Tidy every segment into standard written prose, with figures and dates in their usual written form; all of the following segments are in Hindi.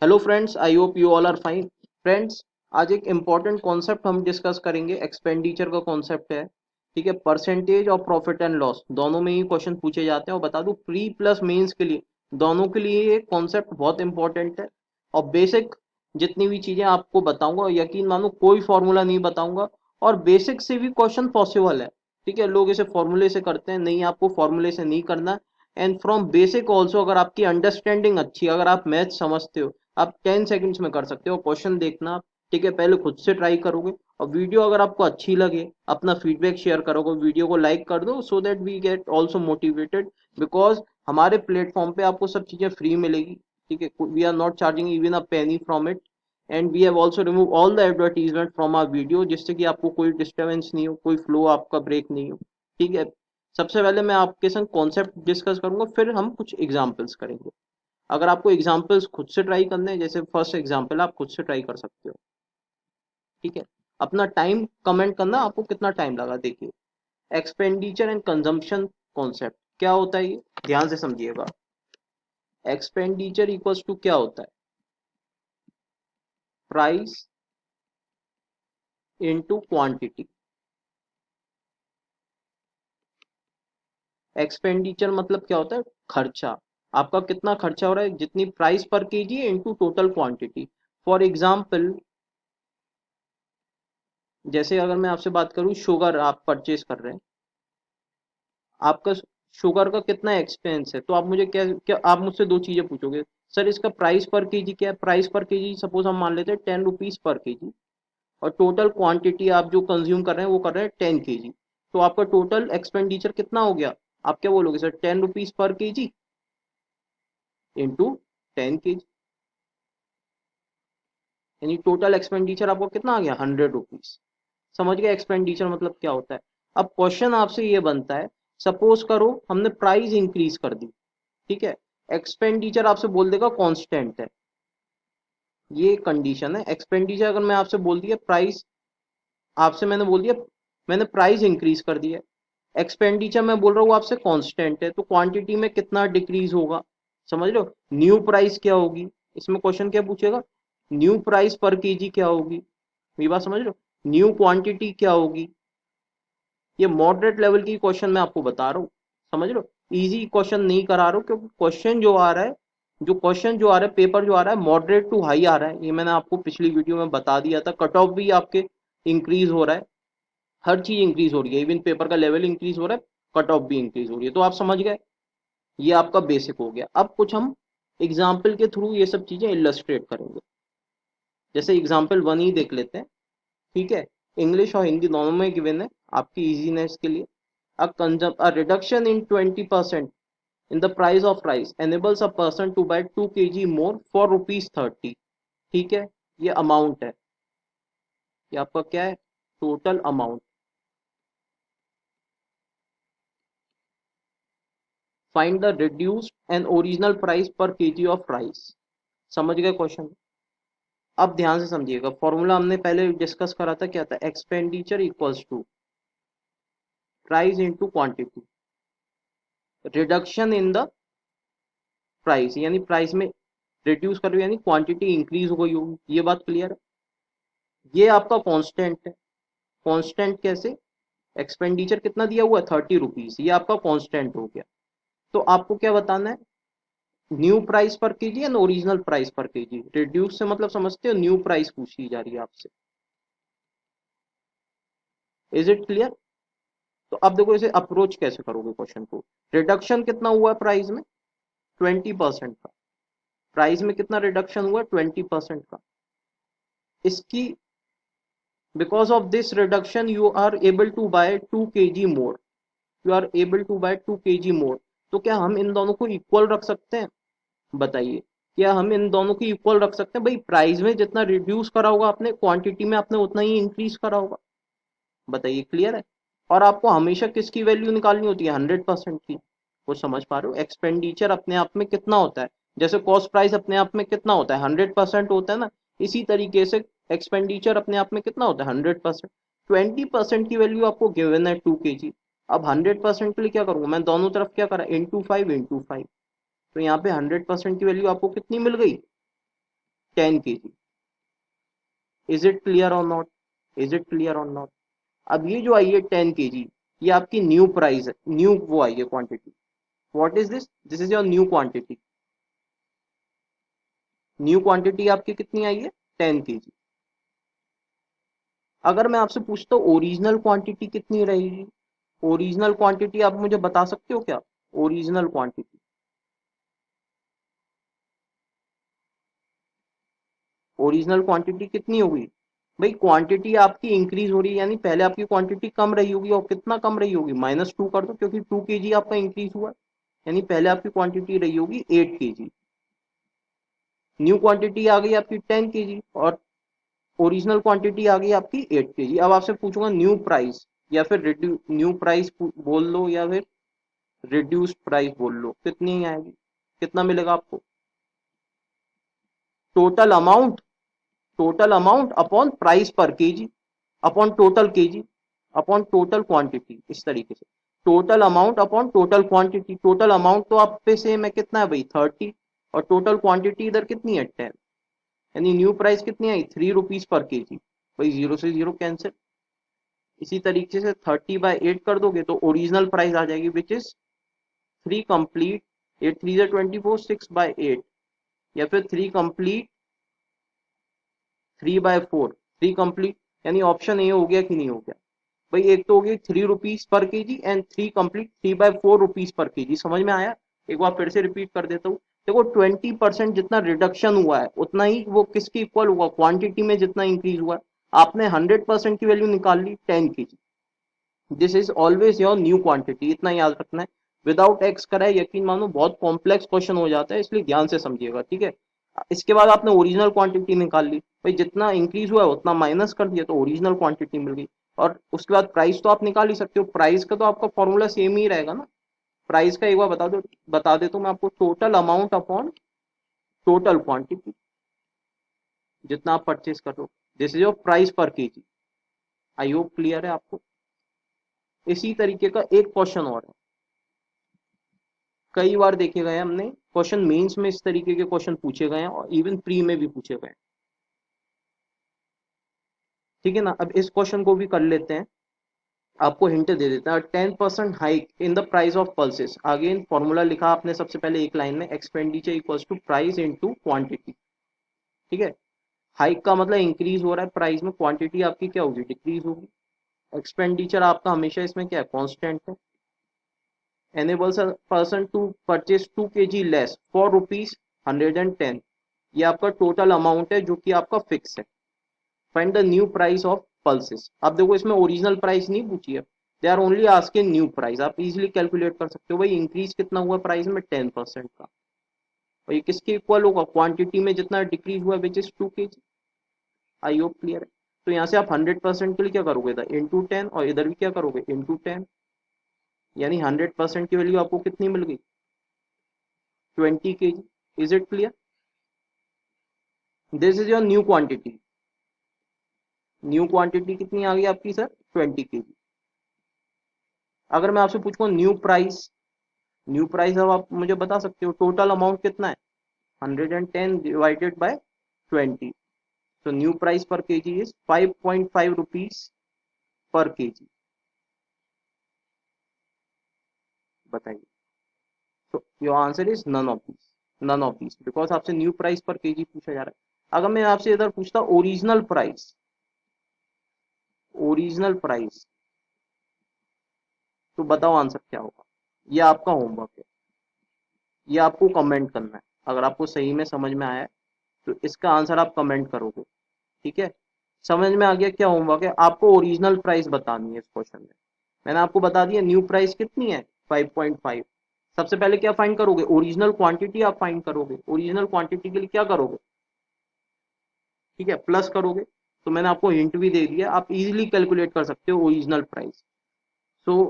Hello friends, I hope you all are fine. Friends, आज एक इम्पॉर्टेंट कॉन्सेप्ट हम डिस्कस करेंगे। एक्सपेंडिचर का कॉन्सेप्ट है। ठीक है, परसेंटेज और प्रॉफिट एंड लॉस दोनों में ही क्वेश्चन पूछे जाते हैं। और बता दूं, प्री प्लस मेंस के लिए दोनों के लिए ये कॉन्सेप्ट बहुत इंपॉर्टेंट है। और बेसिक जितनी भी चीजें आपको बताऊंगा, यकीन मानो कोई फॉर्मूला नहीं बताऊंगा। और बेसिक से भी क्वेश्चन पॉसिबल है। ठीक है, लोग इसे फॉर्मूले से करते हैं, नहीं, आपको फॉर्मूले से नहीं करना। एंड फ्रॉम बेसिक ऑल्सो, अगर आपकी अंडरस्टैंडिंग अच्छी है, अगर आप मैथ समझते हो, आप 10 सेकंड्स में कर सकते हो। क्वेश्चन देखना, ठीक है, पहले खुद से ट्राई करोगे। और वीडियो अगर आपको अच्छी लगे, अपना फीडबैक शेयर करोगे, वीडियो को लाइक कर दो, so that we get also motivated. Because हमारे प्लेटफॉर्म पे आपको सब चीजें फ्री मिलेगी। ठीक है, we are not charging even a penny from it. And we have also remove all the advertisement from our video, जिससे कि आपको कोई डिस्टर्बेंस नहीं हो, कोई फ्लो आपका ब्रेक नहीं हो। ठीक है, सबसे पहले मैं आपके संग कॉन्सेप्ट डिस्कस करूंगा, फिर हम कुछ एग्जाम्पल्स करेंगे। अगर आपको एग्जाम्पल्स खुद से ट्राई करने हैं, जैसे फर्स्ट एग्जाम्पल आप खुद से ट्राई कर सकते हो। ठीक है, अपना टाइम कमेंट करना, आपको कितना टाइम लगा। देखिए, एक्सपेंडिचर एंड कंजम्पशन कॉन्सेप्ट क्या होता है, ये ध्यान से समझिएगा। एक्सपेंडिचर इक्वल्स टू क्या होता है, प्राइस इनटू क्वांटिटी। एक्सपेंडिचर मतलब क्या होता है, खर्चा। आपका कितना खर्चा हो रहा है, जितनी price per KG into total quantity. For example, जैसे अगर मैं आपसे बात करूं, शुगर आप परचेज कर रहे हैं, आपका शुगर का कितना एक्सपेंस है, तो आप मुझे क्या क्या आप मुझसे दो चीजें पूछोगे। सर, इसका प्राइस पर केजी क्या है। प्राइस पर केजी सपोज हम मान लेते हैं 10 रुपीज पर केजी। और टोटल क्वांटिटी आप जो कंज्यूम कर रहे हैं वो कर रहे हैं 10 केजी। तो आपका टोटल एक्सपेंडिचर कितना हो गया। आप क्या बोलोगे, sir 10 rupees per KG into 10 KG, यानी टोटल एक्सपेंडिचर आपको कितना आ गया, 100 रुपीज। समझ गए एक्सपेंडिचर मतलब क्या होता है। अब क्वेश्चन आपसे ये बनता है, सपोज करो हमने प्राइस इंक्रीज कर दी। ठीक है, एक्सपेंडिचर आपसे बोल देगा कांस्टेंट है। ये कंडीशन है। एक्सपेंडिचर अगर मैं आपसे बोल दिया प्राइस, आपसे मैंने बोल दिया मैंने प्राइस इंक्रीज कर दिया। एक्सपेंडिचर मैं बोल रहा हूँ आपसे कांस्टेंट है, तो क्वांटिटी में कितना डिक्रीज होगा। समझ लो, न्यू प्राइस क्या होगी। इसमें क्वेश्चन क्या पूछेगा, न्यू प्राइस पर केजी क्या होगी। ये बात समझ लो, न्यू क्वांटिटी क्या होगी। ये मॉडरेट लेवल की क्वेश्चन मैं आपको बता रहा हूँ। समझ लो, इजी क्वेश्चन नहीं करा रहा हूँ, क्योंकि क्वेश्चन जो आ रहा है, जो क्वेश्चन जो आ रहा है, पेपर जो आ रहा है, मॉडरेट टू हाई आ रहा है। ये मैंने आपको पिछली वीडियो में बता दिया था। कट ऑफ भी आपके इंक्रीज हो रहा है, हर चीज इंक्रीज हो रही है, इवन पेपर का लेवल इंक्रीज हो रहा है, कट ऑफ भी इंक्रीज हो रही है। तो आप समझ गए, ये आपका बेसिक हो गया। अब कुछ हम एग्जाम्पल के थ्रू ये सब चीजें इलस्ट्रेट करेंगे। जैसे एग्जाम्पल वन ही देख लेते हैं। ठीक है, इंग्लिश और हिंदी दोनों में गिवन है आपकी इजीनेस के लिए। A reduction in 20% in the price of rice enables a person to buy 2 kg more for rupees 30। ठीक है, ये अमाउंट है, ये आपका क्या है, total amount. Find the reduced and original price per KG of rice. समझ गए क्वेश्चन। अब ध्यान से समझिएगा, फॉर्मूला हमने पहले डिस्कस करा था, क्या था, expenditure equals to price into quantity, reduction in the price, यानी प्राइस में रिड्यूस कर रही हो, यानी क्वांटिटी इंक्रीज हो गई होगी। ये बात क्लियर है। ये आपका कांस्टेंट है। कांस्टेंट कैसे, एक्सपेंडिचर कितना दिया हुआ है, 30 रुपीज, ये आपका कांस्टेंट हो गया। तो आपको क्या बताना है, न्यू प्राइस पर केजी या original price per KG. Reduce से मतलब समझते हो, न्यू प्राइस पूछी जा रही है आपसे। Is it clear. तो अब देखो इसे अप्रोच कैसे करोगे क्वेश्चन को। रिडक्शन कितना हुआ है प्राइस में, 20% का। प्राइस में कितना रिडक्शन हुआ है, 20% का। इसकी, because of this reduction you are able to buy 2 kg more. You are able to buy 2 kg more. तो क्या हम इन दोनों को इक्वल रख सकते हैं, बताइए। क्या हम इन दोनों को इक्वल रख सकते हैं, भाई प्राइस में जितना रिड्यूस करा होगा आपने, क्वांटिटी में आपने उतना ही इंक्रीज करा होगा। बताइए, क्लियर है। और आपको हमेशा किसकी वैल्यू निकालनी होती है, 100% की। वो समझ पा रहे हो, एक्सपेंडिचर अपने आप में कितना होता है, जैसे कॉस्ट प्राइस अपने आप में कितना होता है, 100% होता है ना। इसी तरीके से एक्सपेंडिचर अपने आप में कितना होता है, 100%। 20% की वैल्यू आपको गिवन है 2 kg। अब 100% के लिए क्या करूंगा मैं, दोनों तरफ क्या करा, इंटू 5 इंटू 5। तो यहाँ पे 100% की वैल्यू आपको कितनी मिल गई, 10 kg। इज इट क्लियर और नॉट? इज इट क्लियर और नॉट? अब ये जो आई है 10 kg, ये आपकी न्यू प्राइस है, न्यू वो आई है quantity. What is this? This is your new quantity. New quantity आपकी कितनी आई है? 10 kg। अगर मैं आपसे पूछता हूँ ओरिजिनल क्वांटिटी कितनी रहेगी, ओरिजिनल क्वांटिटी आप मुझे बता सकते हो क्या? ओरिजिनल क्वांटिटी, ओरिजिनल क्वांटिटी कितनी होगी? भाई क्वांटिटी आपकी इंक्रीज हो रही है, यानी पहले आपकी क्वांटिटी कम रही होगी, और कितना कम रही होगी? -2 कर दो, क्योंकि 2 kg आपका इंक्रीज हुआ है। यानी पहले आपकी क्वांटिटी रही होगी 8 kg, न्यू क्वांटिटी आ गई आपकी 10 kg, और ओरिजिनल क्वांटिटी आ गई आपकी 8 kg। अब आपसे पूछूंगा न्यू प्राइस, या फिर न्यू प्राइस बोल लो, या फिर रिड्यूस प्राइस बोल लो, कितनी आएगी? कितना मिलेगा आपको? Total amount, total amount upon price per KG, upon total KG, upon total quantity, इस तरीके से। Total amount upon total quantity, total amount तो आप पे सेम है, कितना है भाई? 30, और टोटल क्वांटिटी इधर कितनी है? 10। यानी न्यू प्राइस कितनी आई? 3 रुपीज पर केजी। भाई जीरो से जीरो कैंसिल। इसी तरीके से 30/8 कर दोगे तो ओरिजिनल प्राइस आ जाएगी, विच इज 3 कंप्लीट, 8 3 24, 6/8, या फिर 3 कंप्लीट, 3/4, 3 कंप्लीट। यानी ऑप्शन ए हो गया कि नहीं हो गया? भाई एक तो हो गई 3 rupees per KG, and 3 complete, 3/4 rupees per KG. समझ में आया? एक बार फिर से रिपीट कर देता हूँ। देखो 20% जितना रिडक्शन हुआ है, उतना ही वो किसके इक्वल हुआ? क्वांटिटी में जितना इंक्रीज हुआ है। आपने 100% की वैल्यू निकाल ली 10 kg। This is always your new quantity, इतना याद रखना है। विदाउट एक्स करा है, यकीन मानो बहुत कॉम्प्लेक्स क्वेश्चन हो जाता है, इसलिए ध्यान से समझिएगा, ठीक है। इसके बाद आपने ओरिजिनल क्वांटिटी निकाल ली, भाई जितना इंक्रीज हुआ है उतना माइनस कर दिया, तो ओरिजिनल क्वांटिटी मिल गई। और उसके बाद प्राइस तो आप निकाल ही सकते हो, प्राइस का तो आपका फॉर्मूला सेम ही रहेगा ना। प्राइस का एक बार बता देता हूँ मैं आपको, total amount upon total quantity, जितना आप परचेज कर लो। This is your price per KG. I hope clear है आपको। इसी तरीके का एक क्वेश्चन और है, कई बार देखे गए हमने क्वेश्चन, मेंस में इस तरीके के क्वेश्चन पूछे गए हैं, और इवन प्री में भी पूछे गए हैं, ठीक है ना। अब इस क्वेश्चन को भी कर लेते हैं, आपको हिंट दे देता है। 10% hike in the price of pulses, again formula लिखा आपने सबसे पहले एक लाइन में, expenditure equals to price into quantity, ठीक है। हाइक का मतलब इंक्रीज हो रहा है प्राइस में, क्वांटिटी आपकी क्या होगी? डिक्रीज होगी। एक्सपेंडिचर आपका हमेशा इसमें क्या है? कांस्टेंट है। enables a person to purchase 2 kg less for ₹110। ये आपका टोटल अमाउंट है जो कि आपका फिक्स है। Find the new price of pulses. अब देखो इसमें ओरिजिनल प्राइस नहीं पूछी है, they are only asking new price. आप इजीली कैलकुलेट कर सकते हो, भाई इंक्रीज कितना हुआ प्राइस में? 10% का। और ये किसके इक्वल होगा? क्वांटिटी में जितना डिक्रीज हुआ, which is 2 kg। I hope clear है। तो यहाँ से आप 100% के लिए क्या करोगे? इंटू 10, और इधर भी क्या करोगे? इंटू 10। यानी 100% की वैल्यू आपको कितनी मिल गई? 20 kg। Is it clear? This is your new quantity. New quantity कितनी आ गई आपकी सर? 20 kg। अगर मैं आपसे पूछूं न्यू प्राइस, न्यू प्राइस अब आप मुझे बता सकते हो टोटल अमाउंट कितना है? 110 डिवाइडेड बाय 20। तो new price per kg is 5.5 rupees per kg. बताइए। तो your answer is none of this, none of this, because आपसे न्यू प्राइस पर केजी पूछा जा रहा है। अगर मैं आपसे इधर पूछता ओरिजिनल प्राइस, ओरिजिनल प्राइस, तो बताओ आंसर क्या होगा? ये आपका होमवर्क है, ये आपको कमेंट करना है। अगर आपको सही में समझ में आया है तो इसका आंसर आप कमेंट करोगे, ठीक है। समझ में आ गया क्या होमवर्क है? आपको ओरिजिनल प्राइस बतानी है इस क्वेश्चन में। मैंने आपको बता दिया न्यू प्राइस कितनी है? 5.5। सबसे पहले क्या फाइंड करोगे? ओरिजिनल क्वांटिटी आप फाइंड करोगे। ओरिजिनल क्वांटिटी के लिए क्या करोगे? ठीक है, प्लस करोगे। तो मैंने आपको हिंट भी दे दिया, आप इजीली कैलकुलेट कर सकते हो ओरिजिनल प्राइस। सो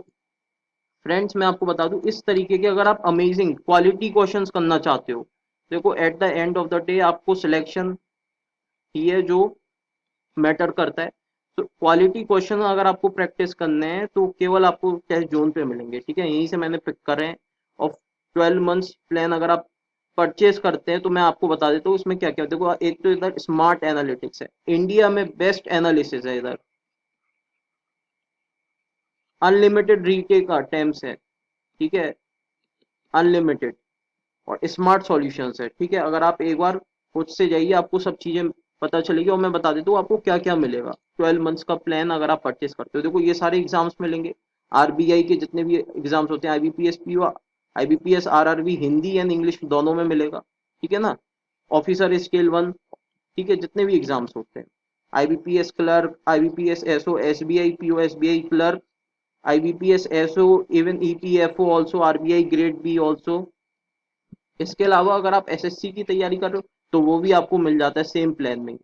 फ्रेंड्स, मैं आपको बता दूं, इस तरीके के अगर आप अमेजिंग क्वालिटी क्वेश्चंस करना चाहते हो, देखो at the end of the day आपको सिलेक्शन ही है जो मैटर करता है। तो क्वालिटी क्वेश्चन अगर आपको प्रैक्टिस करने हैं तो केवल आपको टेस्ट जोन पे मिलेंगे, ठीक है। यहीं से मैंने पिक करे हैं। और 12 मंथ्स प्लान अगर आप परचेज करते हैं तो मैं आपको बता देता हूँ इसमें क्या क्या। देखो एक तो इधर स्मार्ट एनालिटिक्स है, इंडिया में बेस्ट एनालिसिस है इधर, अनलिमिटेड रीटेक अटेम्प्ट्स है, ठीक है, अनलिमिटेड, और स्मार्ट सॉल्यूशंस है, ठीक है। अगर आप एक बार खुद से जाइए आपको सब चीजें पता चलेगी, और मैं बता देता हूँ आपको क्या क्या मिलेगा। 12 मंथ्स का प्लान अगर आप परचेस करते हो, देखो ये सारे एग्जाम्स मिलेंगे, आरबीआई के जितने भी एग्जाम्स होते हैं, IBPS PO, IBPS RRB, Hindi and English दोनों में मिलेगा, ठीक है ना। ऑफिसर स्केल 1, ठीक है, जितने भी एग्जाम्स होते हैं, IBPS clerk, IBPS SO, SBI PO, SBI clerk, IBPS SO, even EPFO also, RBI grade B also. इसके अलावा अगर आप एसएससी की तैयारी कर रहे हो तो वो भी आपको मिल जाता है सेम प्लान में।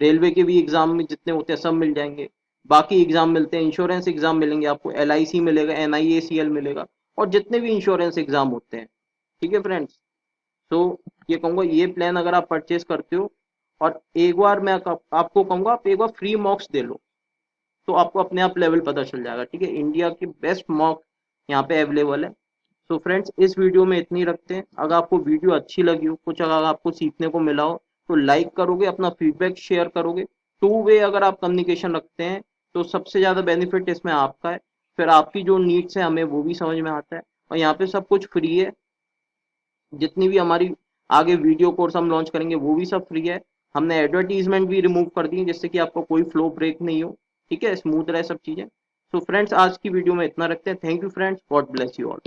रेलवे के भी एग्जाम में जितने होते हैं सब मिल जाएंगे, बाकी एग्जाम मिलते हैं, इंश्योरेंस एग्जाम मिलेंगे आपको, एलआईसी मिलेगा, एनआईएसीएल मिलेगा, और जितने भी इंश्योरेंस एग्जाम होते हैं, ठीक है फ्रेंड्स। तो ये कहूंगा ये प्लान अगर आप परचेज करते हो, और एक बार मैं आपको कहूंगा आप एक बार फ्री मॉक्स दे लो, तो आपको अपने आप लेवल पता चल जाएगा, ठीक है। इंडिया की बेस्ट मॉक यहाँ पे अवेलेबल है। तो फ्रेंड्स इस वीडियो में इतनी रखते हैं। अगर आपको वीडियो अच्छी लगी हो, कुछ अगर आपको सीखने को मिला हो, तो लाइक करोगे, अपना फीडबैक शेयर करोगे। टू वे अगर आप कम्युनिकेशन रखते हैं तो सबसे ज़्यादा बेनिफिट इसमें आपका है। फिर आपकी जो नीड्स है हमें वो भी समझ में आता है, और यहाँ पे सब कुछ फ्री है। जितनी भी हमारी आगे वीडियो कोर्स हम लॉन्च करेंगे वो भी सब फ्री है। हमने एडवर्टीजमेंट भी रिमूव कर दी है जिससे कि आपको कोई फ्लो ब्रेक नहीं हो, ठीक है, स्मूथ रहे सब चीज़ें। सो फ्रेंड्स आज की वीडियो में इतना रखते हैं। Thank you friends, God bless you all.